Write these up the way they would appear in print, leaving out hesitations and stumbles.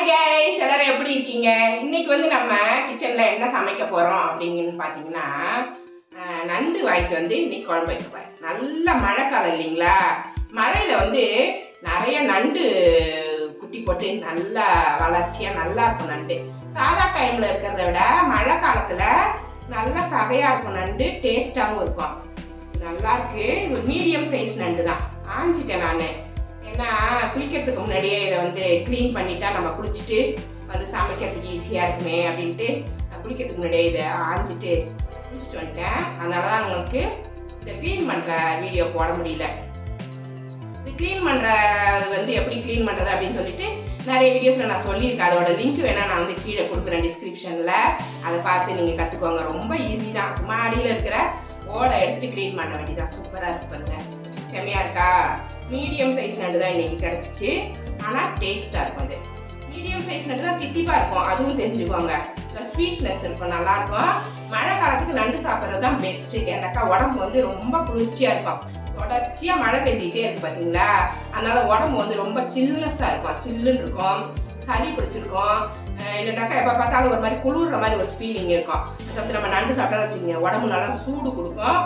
Hi guys, எல்லாரும் எப்படி இருக்கீங்க? இன்னைக்கு வந்து நம்ம கிச்சனில் என்ன சமைக்க போகிறோம் அப்படின்னு பார்த்தீங்கன்னா, நண்டு வாங்கிட்டு வந்து இன்னைக்கு குழம்பு வைக்க போகிறேன். நல்ல மழைக்காலம் இல்லைங்களா? மழையில் வந்து நிறைய நண்டு குட்டி போட்டு நல்லா வளர்ச்சியாக நல்லா இருக்கும் நண்டு. சாதா டைமில் இருக்கிறத விட மழை காலத்தில் நல்ல சதையாக இருக்கும் நண்டு, டேஸ்ட்டாகவும் இருக்கும். நல்லா இருக்கு. ஒரு மீடியம் சைஸ் நண்டு தான். ஆஞ்சிட்டேன் நான். ஏன்னா குளிக்கிறதுக்கு முன்னாடியே இதை வந்து க்ளீன் பண்ணிட்டா நம்ம குளிச்சுட்டு வந்து சமைக்கிறதுக்கு ஈஸியாக இருக்குமே அப்படின்ட்டு குளிக்கிறதுக்கு முன்னாடியே இதை ஆஞ்சிட்டு குளிச்சுட்டு வந்துட்டேன். அதனால தான் உங்களுக்கு இதை க்ளீன் பண்ணுற வீடியோ போட முடியல. இது க்ளீன் பண்ணுறது வந்து எப்படி க்ளீன் பண்ணுறது அப்படின்னு சொல்லிட்டு நிறைய வீடியோஸில் நான் சொல்லியிருக்கேன். அதோட லிங்க் வேணால் நான் வந்து கீழே கொடுக்குறேன் டிஸ்கிரிப்ஷனில். அதை பார்த்து நீங்கள் கற்றுக்கோங்க. ரொம்ப ஈஸி தான். சும்மா அடியில் இருக்கிற ஓடை எடுத்துகிட்டு க்ளீன் பண்ண வேண்டியதான். சூப்பராக இருப்பாங்க. செம்மையாக இருக்கா? மீடியம் சைஸ் நண்டு தான் இன்றைக்கி கிடச்சிச்சு. ஆனால் டேஸ்ட்டாக இருக்கும். அது மீடியம் சைஸ் நண்டு தான், தித்திப்பாக இருக்கும். அதுவும் தெரிஞ்சுக்கோங்க. இந்த ஸ்வீட்னஸ் இருக்கும், நல்லாயிருக்கும். மழை காலத்துக்கு நண்டு சாப்பிட்றது தான் பெஸ்ட்டு. ஏன்னாக்கா உடம்பு வந்து ரொம்ப குளிர்ச்சியாக இருக்கும். தொடர்ச்சியாக மழை பெஞ்சிக்கிட்டே இருக்குது பார்த்தீங்களா? அதனால் உடம்பு வந்து ரொம்ப சில்னஸ்ஸாக இருக்கும். சில்லுன்னு இருக்கும். சளி பிடிச்சிருக்கும். இல்லைனாக்கா எப்போ பார்த்தாலும் ஒரு மாதிரி குளிர்ற மாதிரி ஒரு ஃபீலிங் இருக்கும். அதுக்கப்புறம் நம்ம நண்டு சாப்பிட்டா வச்சுக்கோங்க, உடம்பு நல்லா சூடு கொடுக்கும்.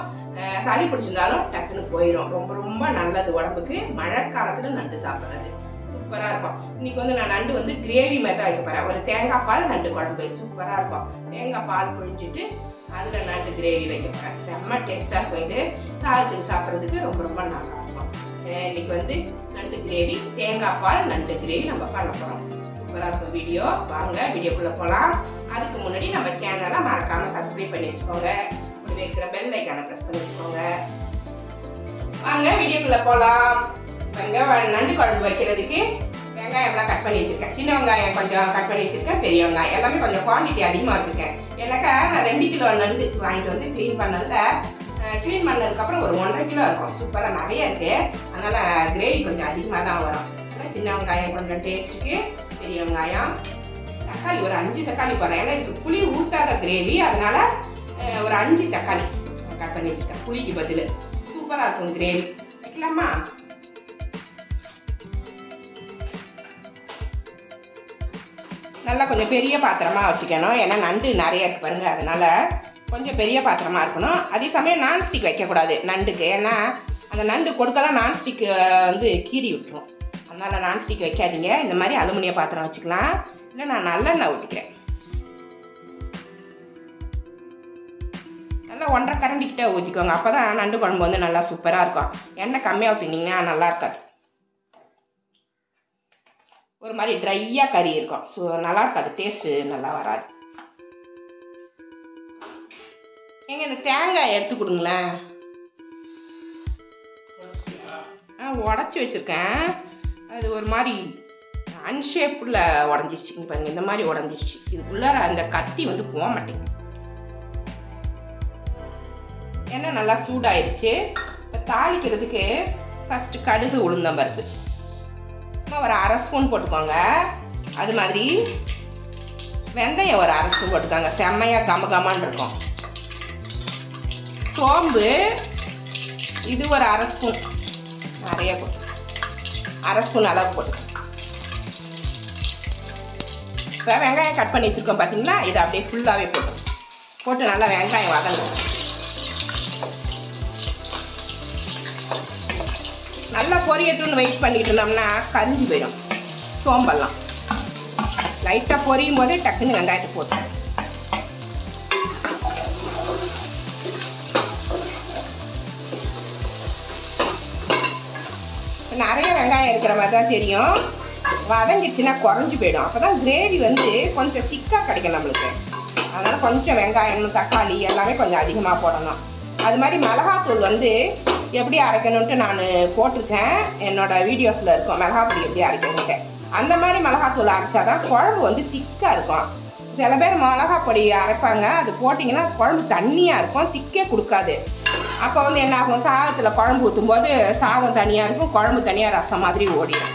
சளி பிடிச்சிருந்தாலும் டக்குன்னு போயிடும். ரொம்ப ரொம்ப நல்லது உடம்புக்கு மழை காலத்தில் நண்டு சாப்பிட்றது. சூப்பராக இருக்கும். இன்றைக்கி வந்து நான் நண்டு வந்து கிரேவி மாதிரி தான் வைக்க போகிறேன். ஒரு தேங்காய் பால் நண்டு குழம்பு சூப்பராக இருக்கும். தேங்காய் பால் புழிஞ்சிட்டு அதில் நண்டு கிரேவி வைக்க போகிறேன். செம்ம டேஸ்ட்டாக இருக்கும். இது சாதத்துக்கு சாப்பிட்றதுக்கு ரொம்ப ரொம்ப நல்லா இருக்கும். இன்றைக்கி வந்து நண்டு கிரேவி, தேங்காய் பால் நண்டு கிரேவி நம்ம பண்ண போகிறோம். சூப்பராக இருக்கும் வீடியோ. வாங்க வீடியோக்குள்ளே போகலாம். அதுக்கு முன்னாடி நம்ம சேனலை மறக்காமல் சப்ஸ்கிரைப் பண்ணி வச்சுக்கோங்க. வைக்கிற பெல் ஐக்கானை ப்ரெஸ் பண்ணி வச்சுக்கோங்க. வாங்க வீடியோக்குள்ளே போகலாம். நண்டு குழம்பு வைக்கிறதுக்கு வெங்காயம் எல்லாம் கட் பண்ணி வச்சுருக்கேன். சின்ன வெங்காயம் கொஞ்சம் கட் பண்ணி வச்சுருக்கேன். பெரிய வெங்காயம் எல்லாமே கொஞ்சம் குவான்டிட்டி அதிகமாக வச்சுருக்கேன். ஏன்னாக்கா நான் 2 கிலோ நண்டு வாங்கிட்டு வந்து க்ளீன் பண்ணதுக்கப்புறம் ஒரு 1.5 கிலோ இருக்கும். சூப்பராக நிறைய இருக்குது. அதனால் கிரேவி கொஞ்சம் அதிகமாக தான் வரும். அதனால் சின்ன வெங்காயம் கொஞ்சம் டேஸ்ட்டுக்கு, பெரிய வெங்காயம், தக்காளி ஒரு 5 தக்காளி போடுறேன். ஏன்னா இதுக்கு புளி ஊற்றாத கிரேவி, அதனால் ஒரு 5 தக்காளி கட் பண்ணி வச்சுருக்கேன். புளிக்கு பதில் சூப்பராக இருக்கும் கிரேவி. வைக்கலாமா? நல்லா கொஞ்சம் பெரிய பாத்திரமாக வச்சுக்கணும். ஏன்னா நண்டு நிறைய இருக்கு பாருங்க. அதனால் கொஞ்சம் பெரிய பாத்திரமாக இருக்கணும். அதே சமயம் நான்ஸ்டிக் வைக்கக்கூடாது நண்டுக்கு. ஏன்னா அந்த நண்டு கொடுக்கலாம் நான்ஸ்டிக் வந்து கீறி விட்டுரும். அதனால் நான்ஸ்டிக் வைக்காதீங்க. இந்த மாதிரி அலுமினிய பாத்திரம் வச்சுக்கலாம். இல்லை நான் நல்லெண்ணெய் ஊற்றிக்கிறேன். நல்லா 1.5 கரண்டிக்கிட்ட ஊற்றிக்கோங்க. அப்போ தான் நண்டு குழம்பு வந்து நல்லா சூப்பராக இருக்கும். எண்ணெய் கம்மியாக ஊற்றினீங்கன்னா நல்லா இருக்காது. ஒரு மாதிரி ட்ரையாக கறி இருக்கும். ஸோ நல்லா இருக்காது, டேஸ்ட்டு நல்லா வராது. எங்க இந்த தேங்காய் எடுத்து கொடுங்களேன். உடச்சி வச்சுருக்கேன். அது ஒரு மாதிரி அன்ஷேப்பில் உடஞ்சிச்சு. இங்கே பாருங்கள், இந்த மாதிரி உடஞ்சிச்சு. இதுக்குள்ளார அந்த கத்தி வந்து போக மாட்டேங்குது. எண்ணெய் நல்லா சூடாயிடுச்சு. இப்போ தாளிக்கிறதுக்கு ஃபஸ்ட்டு கடுகு, உளுந்தம்பருப்பு சும்மா ஒரு 1/2 ஸ்பூன் போட்டுக்கோங்க. அது மாதிரி வெந்தயம் ஒரு 1/2 ஸ்பூன் போட்டுக்கோங்க. செம்மையாக கமகமான்னு இருக்கும். சோம்பு இது ஒரு 1/2 ஸ்பூன், நிறைய போட்டு 1/2 ஸ்பூன் அளவு போட்டு. இப்போ வெங்காயம் கட் பண்ணி வச்சுருக்கோம் பார்த்தீங்களா? இதை அப்படியே ஃபுல்லாகவே போட்டு நல்லா வெங்காயம் வதங்கணும். நல்லா பொரியட்டுன்னு வெயிட் பண்ணிட்டு இருந்தோம்னா கரிஞ்சு போயிடும். சோம்பெல்லாம் லைட்டாக பொரியும் போதே டக்குன்னு வெங்காயத்தை போட்டு நிறைய வெங்காயம் இருக்கிற மாதிரி தான் தெரியும். வதங்கிடுச்சுன்னா குறைஞ்சி போயிடும். அப்போ தான் கிரேவி வந்து கொஞ்சம் திக்காக கிடைக்கும் நம்மளுக்கு. அதனால் கொஞ்சம் வெங்காயம், தக்காளி எல்லாமே கொஞ்சம் அதிகமாக போடணும். அது மாதிரி மிளகாத்தூள் வந்து எப்படி அரைக்கணுன்ட்டு நான் போட்டிருக்கேன். என்னோடய வீடியோஸில் இருக்கும் மிளகாப்பொடி எப்படி அரைக்கணுன்ட்டு. அந்த மாதிரி மிளகாத்தூள் அரைச்சா தான் குழம்பு வந்து திக்காக இருக்கும். சில பேர் மிளகாப்பொடி அரைப்பாங்க, அது போட்டிங்கன்னா குழம்பு தண்ணியாக இருக்கும், திக்கே கொடுக்காது. அப்போ வந்து என்ன ஆகும், சாதத்தில் குழம்பு ஊற்றும் போது சாதம் தனியாக இருக்கும், குழம்பு தனியாக ரசம் மாதிரி ஓடிடும்.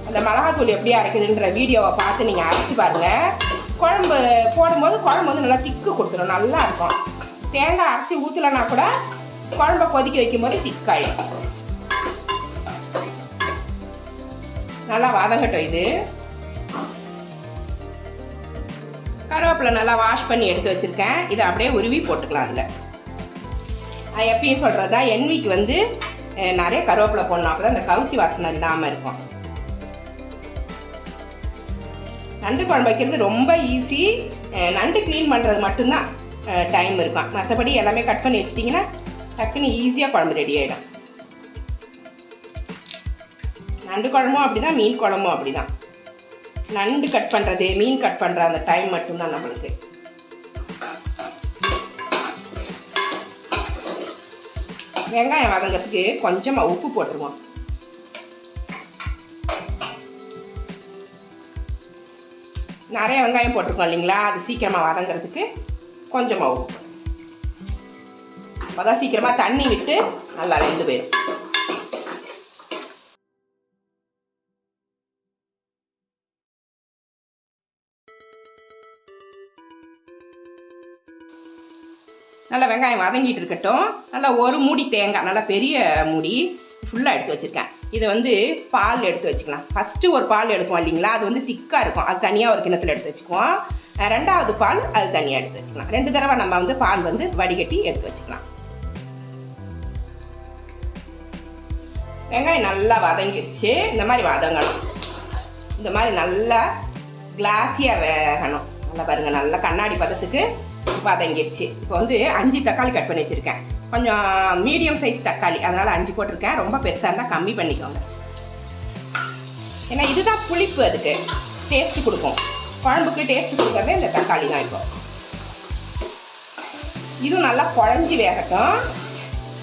அந்த மிளகாத்தூள் எப்படி அரைக்குதுன்ற வீடியோவை பார்த்து நீங்கள் அரைச்சி பாருங்கள். குழம்பு போடும்போது குழம்பு வந்து நல்லா திக்கு கொடுத்துரும், நல்லா இருக்கும். தேங்காய் அரைச்சி ஊற்றலைன்னா கூட குழம்பை கொதிக்க வைக்கும் போது திக்காயிடும். நல்லா வதங்கட்டும். இது கருவேப்பிலை நல்லா வாஷ் பண்ணி எடுத்து வச்சுருக்கேன். இதை அப்படியே உருவி போட்டுக்கலாம். இல்லை நான் எப்பயும் சொல்கிறது தான், எண்ணெய்க்கு வந்து நிறைய கருவேப்பிலை போடணும். அப்போ தான் இந்த கவுச்சி வாசனை இல்லாமல் இருக்கும். நண்டு குழம்பு வைக்கிறது ரொம்ப ஈஸி. நண்டு க்ளீன் பண்ணுறது மட்டும்தான் டைம் இருக்கும். மற்றபடி எல்லாமே கட் பண்ணி வச்சிட்டிங்கன்னா டக்குன்னு ஈஸியாக குழம்பு ரெடி ஆகிடும். நண்டு குழம்பும் அப்படி தான், மீன் குழம்பும் அப்படி தான். நண்டு கட் பண்ணுறது, மீன் கட் பண்ணுற அந்த டைம் மட்டும்தான் நம்மளுக்கு. வெங்காயம் வதங்கிறதுக்கு கொஞ்சமாக உப்பு போட்டுருவோம். நிறைய வெங்காயம் போட்டிருக்கோம் இல்லைங்களா, அது சீக்கிரமாக வதங்கிறதுக்கு கொஞ்சமாக உப்பு. அப்போ தான் சீக்கிரமாக தண்ணி விட்டு நல்லா வெந்து போயிடும். நல்லா வெங்காயம் வதங்கிட்டு இருக்கட்டும். நல்லா ஒரு மூடி தேங்காய், நல்லா பெரிய மூடி ஃபுல்லாக எடுத்து வச்சுருக்கேன். இதை வந்து பால் எடுத்து வச்சுக்கலாம். ஃபஸ்ட்டு ஒரு பால் எடுப்போம் இல்லைங்களா, அது வந்து திக்காக இருக்கும். அது தனியாக ஒரு கிணத்துல எடுத்து வச்சுக்குவோம். ரெண்டாவது பால் அது தனியாக எடுத்து வச்சுக்கலாம். 2 தடவை நம்ம வந்து பால் வந்து வடிகட்டி எடுத்து வச்சுக்கலாம். வெங்காயம் நல்லா வதங்கிடுச்சு. இந்த மாதிரி வதங்கணும். இந்த மாதிரி நல்லா கிளாஸியாக வேகணும். நல்லா பாருங்கள், நல்லா கண்ணாடி பதத்துக்கு வதங்கிடுச்சு. இப்போ வந்து 5 தக்காளி கட் பண்ணி வச்சுருக்கேன். கொஞ்சம் மீடியம் சைஸ் தக்காளி, அதனால் 5 போட்டிருக்கேன். ரொம்ப பெருசாக இருந்தால் கம்மி பண்ணிக்கோங்க. ஏன்னா இதுதான் புளிப்பு, அதுக்கு டேஸ்ட்டு கொடுக்கும். குழம்புக்கு டேஸ்ட்டு கொடுக்குறதே இந்த தக்காளி தான். இப்போ இதுவும் நல்லா குழஞ்சி வேகட்டும்.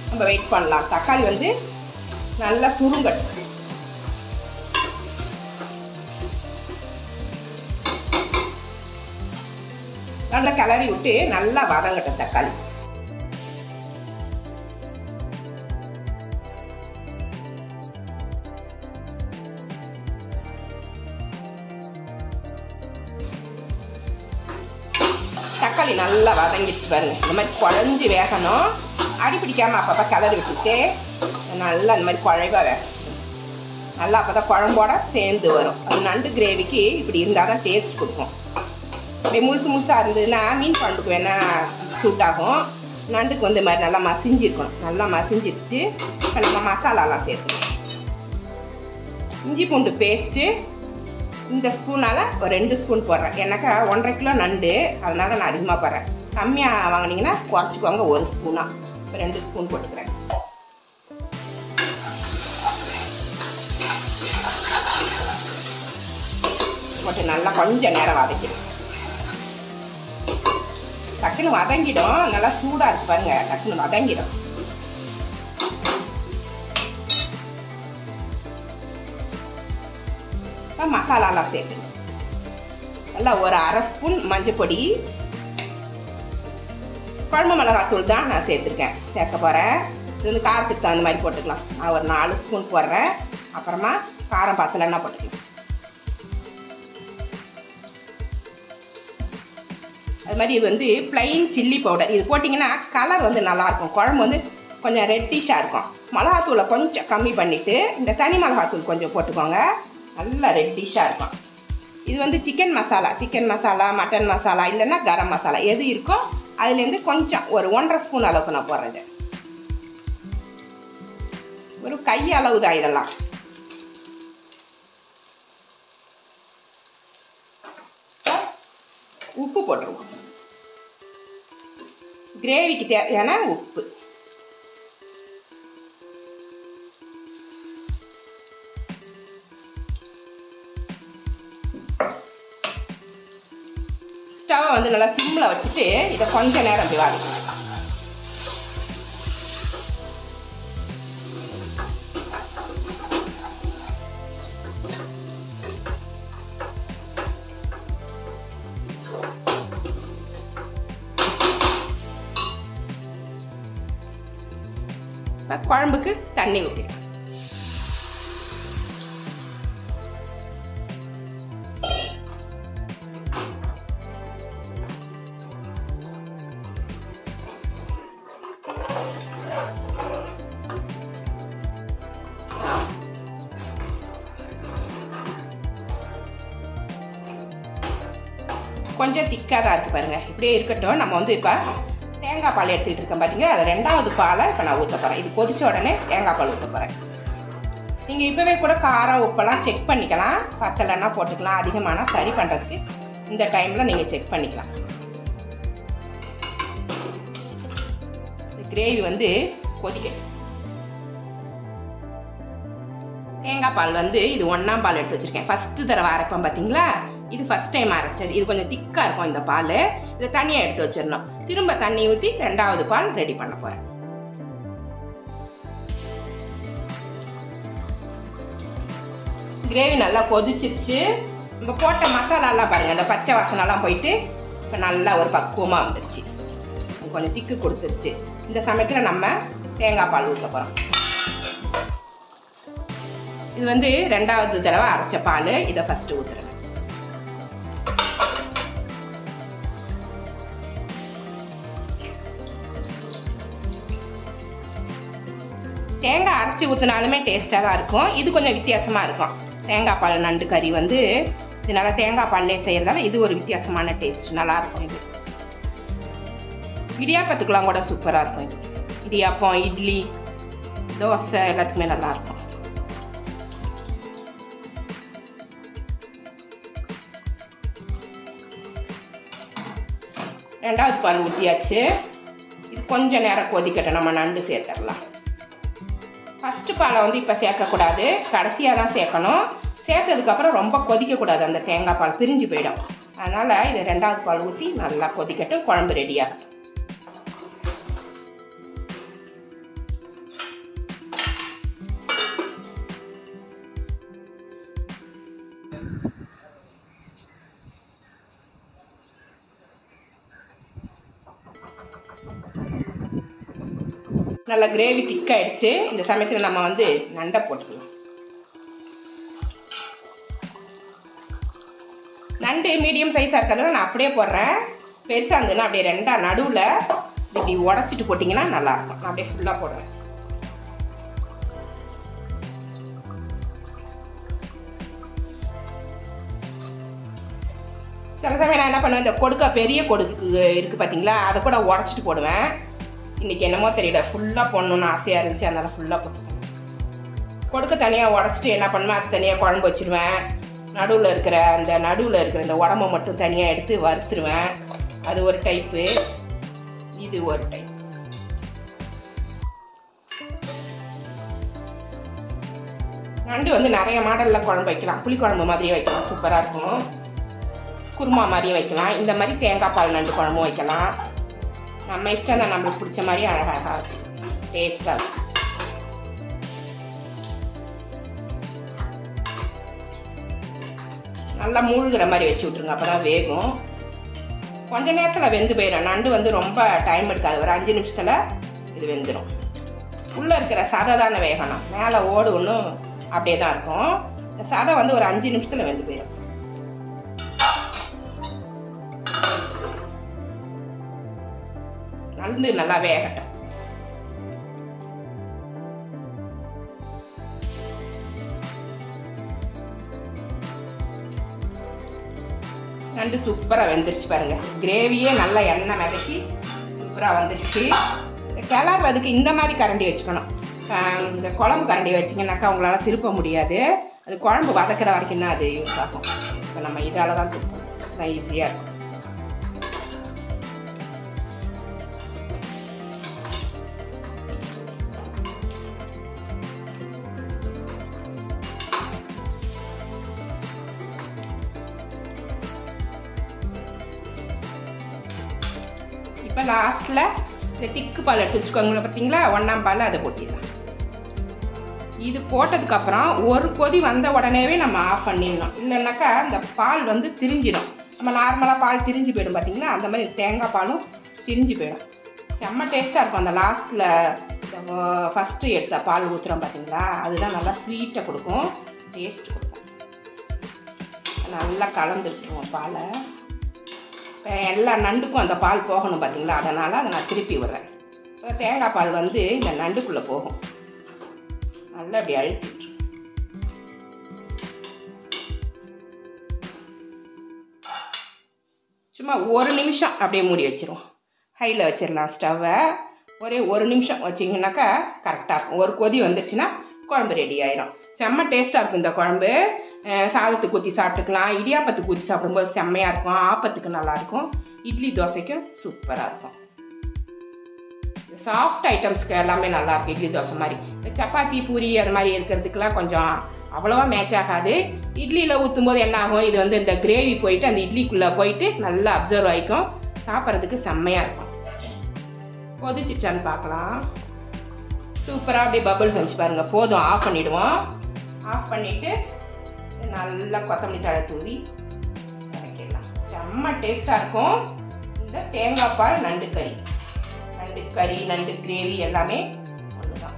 நம்ம வெயிட் பண்ணலாம். தக்காளி வந்து நல்லா சுருங்கட்டும். நல்லா கிளறி விட்டு நல்லா வதங்கட்டும் தக்காளி. தக்காளி நல்லா வதங்கிடுச்சு பாருங்க. இந்த மாதிரி குழஞ்சி வேகணும். அடி பிடிக்காம அப்பப்போ கிளறி விட்டுட்டு நல்லா இந்த மாதிரி குழைவா வேகணும். நல்லா அப்போ தான் குழம்போட சேர்ந்து வரும். அது நண்டு கிரேவிக்கு இப்படி இருந்தால் தான் டேஸ்ட் கொடுக்கும். அப்படியே முழுசு முழுசாக இருந்ததுன்னா மீன் குழம்புக்கு வேணால் சூட் ஆகும். நண்டுக்கு வந்து மாதிரி நல்லா மசிஞ்சிருக்கணும். நல்லா மசிஞ்சிருச்சு. இப்போ நம்ம மசாலாலாம் சேர்த்துக்கணும். இஞ்சி பூண்டு பேஸ்ட்டு இந்த ஸ்பூனால் ஒரு 2 ஸ்பூன் போடுறேன். எனக்கு 1.5 கிலோ நண்டு, அதனால் நான் அதிகமாக போடுறேன். கம்மியாக வாங்கினீங்கன்னா குறைச்சிக்கோங்க, 1 ஸ்பூனாக. இப்போ 2 ஸ்பூன் போட்டுக்கிறேன். போட்டு நல்லா கொஞ்சம் நேரம் வதக்கிடும். டக்குன்னு வதங்கிடும். நல்லா சூடாக இருக்கு பாருங்க, டக்குன்னு வதங்கிடும். மசாலாலாம் சேர்த்து நல்லா ஒரு 1/2 ஸ்பூன் மஞ்சள் பொடி, குழம்பு மிளகாத்தூள் தான் நான் சேர்த்துருக்கேன், சேர்க்க போகிறேன். இது வந்து காரத்துக்கு தகுந்த மாதிரி போட்டுக்கலாம். நான் ஒரு 4 ஸ்பூன் போடுறேன். அப்புறமா காரம் பத்தலைன்னா போட்டுக்கலாம். அது மாதிரி இது வந்து பிளைன் சில்லி பவுடர். இது போட்டிங்கன்னா கலர் வந்து நல்லாயிருக்கும். குழம்பு வந்து கொஞ்சம் ரெட்டிஷாக இருக்கும். மிளகாத்தூளை கொஞ்சம் கம்மி பண்ணிவிட்டு இந்த தனி மிளகாத்தூள் கொஞ்சம் போட்டுக்கோங்க. நல்லா ரெட்டிஷாக இருக்கும். இது வந்து சிக்கன் மசாலா, மட்டன் மசாலா, இல்லைன்னா கரம் மசாலா எது இருக்கோ அதுலேருந்து கொஞ்சம் ஒரு 1.5 ஸ்பூன் அளவுக்கு நான் போடுறது. ஒரு கை அளவு தான் இதெல்லாம். உப்பு போட்டுருவோம். கிரேவிக்கு தேவையான உப்பு. ஸ்டவ்வை வந்து நல்லா சிம்மில் வச்சுட்டு இதை கொஞ்சம் நேரம் அப்படி வதக்கணும். குழம்புக்கு தண்ணி ஊற்றிடும். கொஞ்சம் திக்காக தான் இருக்குது பாருங்கள். இப்படியே இருக்கட்டும். நம்ம வந்து இப்போ தேங்காய் பால் எடுத்துக்கிட்டு இருக்கேன் பார்த்தீங்க. அதில் 2வது பாலை இப்போ நான் ஊற்ற போகிறேன். இது கொதித்த உடனே தேங்காய் பால் ஊற்ற போகிறேன். நீங்கள் இப்போவே கூட காரம் உப்பெல்லாம் செக் பண்ணிக்கலாம். பத்தலைன்னா போட்டுக்கலாம். அதிகமானால் சரி பண்ணுறதுக்கு இந்த டைமில் நீங்கள் செக் பண்ணிக்கலாம். கிரேவி வந்து கொதிக்கணும். தேங்காய் பால் வந்து இது 1ஆம் பால் எடுத்து வச்சுருக்கேன். ஃபஸ்ட்டு தடவை அரைப்பேன் பார்த்தீங்களா, இது ஃபஸ்ட் டைம் அரைச்சது. இது கொஞ்சம் திக்காக இருக்கும் இந்த பால். இதை தனியாக எடுத்து வச்சிடணும். திரும்ப தண்ணி ஊற்றி 2வது பால் ரெடி பண்ண போகிறேன். கிரேவி நல்லா கொதிச்சிருச்சு. நம்ம போட்ட மசாலாலாம் பாருங்கள், இந்த பச்சை வாசனைலாம் போயிட்டு இப்போ நல்லா ஒரு பக்குவமாக வந்துடுச்சு. கொஞ்சம் திக்கு கொடுத்துருச்சு. இந்த சமயத்தில் நம்ம தேங்காய் பால் ஊற்ற போகிறோம். இது வந்து 2வது தடவை அரைச்ச பால். இதை ஃபஸ்ட்டு ஊற்றுறேன். தேங்காய் அரைச்சி ஊற்றினாலுமே டேஸ்ட்டாக தான் இருக்கும். இது கொஞ்சம் வித்தியாசமாக இருக்கும். தேங்காய் பால் நண்டு கறி வந்து இதனால் தேங்காய் பால்லே செய்கிறதால இது ஒரு வித்தியாசமான டேஸ்ட், நல்லாயிருக்கும். இது இடியாப்பத்துக்கெலாம் கூட சூப்பராக இருக்கும். இது இடியாப்பம், இட்லி, தோசை எல்லாத்துக்குமே நல்லாயிருக்கும். 2வது பால் ஊற்றியாச்சு. இது கொஞ்சம் நேரம் கொதிக்கட்டும். நம்ம நண்டு சேர்த்துடலாம். ஃபஸ்ட்டு பாலை வந்து இப்போ சேர்க்கக்கூடாது, கடைசியாக தான் சேர்க்கணும். சேர்த்ததுக்கப்புறம் ரொம்ப கொதிக்கக்கூடாது. அந்த தேங்காய் பால் பிரிஞ்சு போயிடும். அதனால் இதை 2வது பால் ஊற்றி நல்லா கொதிக்கட்டும். குழம்பு ரெடியாகட்டும். நல்லா கிரேவி திக்காயிடுச்சு. இந்த சமயத்தில் நம்ம வந்து நண்டை போட்டுக்கலாம். நண்டு மீடியம் சைஸாக இருக்கிறதுல நான் அப்படியே போடுறேன். பெருசாக இருந்ததுன்னா அப்படியே 2ஆக நடுவில் இப்படி உடச்சிட்டு போட்டிங்கன்னா நல்லாயிருக்கும். நான் அப்படியே ஃபுல்லாக போடுறேன். சில சமயம் நான் என்ன பண்ணுவேன், இந்த கொடுக்க பெரிய கொடுக்கு இருக்குது பார்த்தீங்களா, அதை கூட உடச்சிட்டு போடுவேன். இன்றைக்கி என்னமோ தெரியல, ஃபுல்லாக போடணுன்னு ஆசையாக இருந்துச்சு. அதனால் ஃபுல்லாக போட்டுருவேன். கொடுக்க தனியாக உடச்சிட்டு என்ன பண்ணுவேன், அது தனியாக குழம்பு வச்சுருவேன். நடுவில் இருக்கிற இந்த உடம்பை மட்டும் தனியாக எடுத்து வறுத்துருவேன். அது ஒரு டைப்பு, இது ஒரு டைப். நண்டு வந்து நிறைய மாடலில் குழம்பு வைக்கலாம். புளிக்குழம்பு மாதிரியே வைக்கலாம், சூப்பராக இருக்கும். குருமா மாதிரியே வைக்கலாம். இந்த மாதிரி தேங்காய் பால் நண்டு குழம்பும் வைக்கலாம். நம்ம இஷ்டம் தான், நம்மளுக்கு பிடிச்ச மாதிரி அழகாக வச்சு டேஸ்ட்டாக இருக்கும். நல்லா மூழ்கிற மாதிரி வச்சு விட்ருங்க, அப்போ தான் வேகும். கொஞ்ச நேரத்தில் வெந்து போயிடும். நண்டு வந்து ரொம்ப டைம் எடுக்காது. ஒரு 5 நிமிஷத்தில் இது வெந்துடும். உள்ளே இருக்கிற சதை தானே வேகணும், மேலே ஓடு ஒன்றும் அப்படியே தான் இருக்கும். இந்த சதை வந்து ஒரு 5 நிமிஷத்தில் வெந்து போயிடும். நண்டு நல்லா வேகட்டும். நண்டு சூப்பராக வெந்துருச்சு பாருங்கள். கிரேவியே நல்லா எண்ணெய் மிதக்கி சூப்பராக வந்துடுச்சு. கிளறதுக்கு இந்த மாதிரி கரண்டி வச்சுக்கணும். இந்த குழம்பு கரண்டி வச்சிங்கனாக்கா உங்களால் திருப்ப முடியாது. அது குழம்பு வதக்கிற வரைக்கும் தான் அது யூஸ் ஆகும். இப்போ நம்ம இதால் தான் திருப்பணும். நான் ஈஸியாக இருக்கும். இப்போ லாஸ்ட்டில் இந்த திக்கு பால் எடுத்து வச்சுக்கோங்களேன் பார்த்தீங்களா, 1ஆம் பால், அதை போட்டிடலாம். இது போட்டதுக்கப்புறம் ஒரு கொதி வந்த உடனேவே நம்ம ஆஃப் பண்ணிடணும். இல்லைன்னாக்கா இந்த பால் வந்து திரிஞ்சிடும். நம்ம நார்மலாக பால் திரிஞ்சு போயிடும் பார்த்தீங்களா, அந்த மாதிரி தேங்காய் பாலும் திரிஞ்சு போயிடும். செம்ம டேஸ்ட்டாக இருக்கும். அந்த லாஸ்ட்டில் ஃபஸ்ட்டு எடுத்த பால் ஊற்றுறோம் பார்த்தீங்களா, அதுதான் நல்லா ஸ்வீட்டை கொடுக்கும், டேஸ்ட் கொடுக்கும். நல்லா கலந்துட்டுருவோம் பாலை. இப்போ எல்லா நண்டுக்கும் அந்த பால் போகணும் பார்த்தீங்களா, அதனால் அதை நான் திருப்பி விடுறேன். இப்போ தேங்காய் பால் வந்து இந்த நண்டுக்குள்ளே போகும். நல்லா அப்படி அழுத்திட்டு சும்மா 1 நிமிஷம் அப்படியே மூடி வச்சிருவோம். ஹையில் வச்சிடலாம் ஸ்டவ்வை. ஒரே 1 நிமிஷம் வச்சிங்கனாக்கா கரெக்டாக இருக்கும். ஒரு கொதி வந்துருச்சுன்னா குழம்பு ரெடி ஆயிரும். செம்ம டேஸ்ட்டாக இருக்கும் இந்த குழம்பு. சாதத்துக்கு ஊற்றி சாப்பிட்டுக்கலாம், இடியாப்பத்துக்கு ஊற்றி சாப்பிடும்போது செம்மையாக இருக்கும், ஆப்பத்துக்கு நல்லாயிருக்கும், இட்லி தோசைக்கும் சூப்பராக இருக்கும். சாஃப்ட் ஐட்டம்ஸ்க்கு எல்லாமே நல்லாயிருக்கும். இட்லி தோசை மாதிரி இந்த சப்பாத்தி பூரி அது மாதிரி இருக்கிறதுக்கெலாம் கொஞ்சம் அவ்வளோவா மேட்ச் ஆகாது. இட்லியில் ஊற்றும் போது என்ன ஆகும், இது வந்து இந்த கிரேவி போயிட்டு அந்த இட்லிக்குள்ளே போயிட்டு நல்லா அப்சர்வ் ஆகிக்கும், சாப்பிட்றதுக்கு செம்மையாக இருக்கும். கொதிச்சிச்சான்னு பார்க்கலாம். சூப்பராக அப்படியே பபிள்ஸ் வந்துச்சு பாருங்கள். போதும், ஆஃப் பண்ணிவிடுவோம். ஆஃப் பண்ணிவிட்டு நல்லா கொத்தமல்லி தழை தூவி இறக்கிடலாம். செம்ம டேஸ்ட்டாக இருக்கும் இந்த தேங்காய் பால் நண்டு கறி, நண்டு கிரேவி எல்லாமே ஒன்று தான்.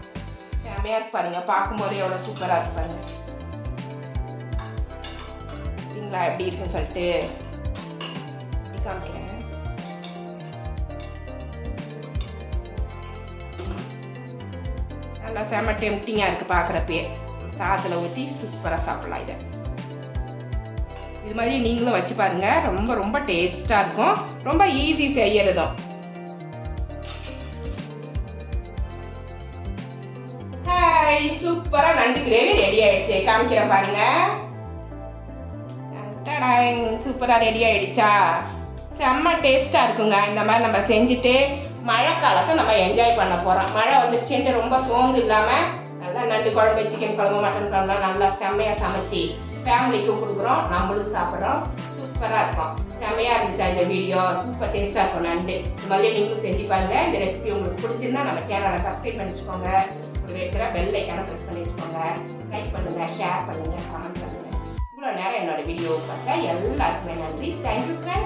செம்மையாக இருப்பாருங்க, பார்க்கும்போதே எவ்வளோ சூப்பராக இருப்பாருங்க. சரிங்களா, எப்படி இருக்குன்னு சொல்லிட்டு காமிக்கிறேன். நல்லா செம்ம டெம்ப்டிங்காக இருக்குது பார்க்குறப்பே. சாதத்தில் ஊற்றி சூப்பராக சாப்பிட்லாம். இது மாதிரி நீங்களும் வச்சு பாருங்கள். ரொம்ப ரொம்ப டேஸ்ட்டாக இருக்கும். ரொம்ப ஈஸி செய்யறதும். ஹாய், சூப்பராக நண்டு கிரேவி ரெடி ஆயிடுச்சு. காமிக்கிறேன் பாருங்க. சூப்பராக ரெடி ஆயிடுச்சா? செம்ம டேஸ்ட்டாக இருக்குங்க. இந்த மாதிரி நம்ம செஞ்சுட்டு மழை காலத்தை நம்ம என்ஜாய் பண்ண போகிறோம். மழை வந்துருச்சுன்ட்டு ரொம்ப சோர்ந்து இல்லாமல் நல்லா நண்டு குழம்பு, சிக்கன் குழம்பு, மட்டன் குழம்புலாம் நல்லா செம்மையாக சமைச்சி ஃபேமிலிக்கு கொடுக்குறோம், நம்மளும் சாப்பிட்றோம். சூப்பராக இருக்கும். செம்மையாக இருந்துச்சா இந்த வீடியோ? சூப்பர் டேஸ்ட்டாக இருக்கும் நண்டு. இந்த மாதிரி நீங்களும் செஞ்சு பாருங்கள். இந்த ரெசிபி உங்களுக்கு பிடிச்சிருந்தா நம்ம சேனலை சப்ஸ்கிரைப் பண்ணி வச்சுக்கோங்க. ஒரு வைக்கிற பெல் ஐக்கானை ப்ரெஸ் பண்ணி வச்சுக்கோங்க. லைக் பண்ணுங்கள், ஷேர் பண்ணுங்கள், கமெண்ட் பண்ணுங்கள். இவ்வளோ நேரம் என்னோட வீடியோவை பார்த்தா எல்லாருக்குமே நன்றி. தேங்க்யூ.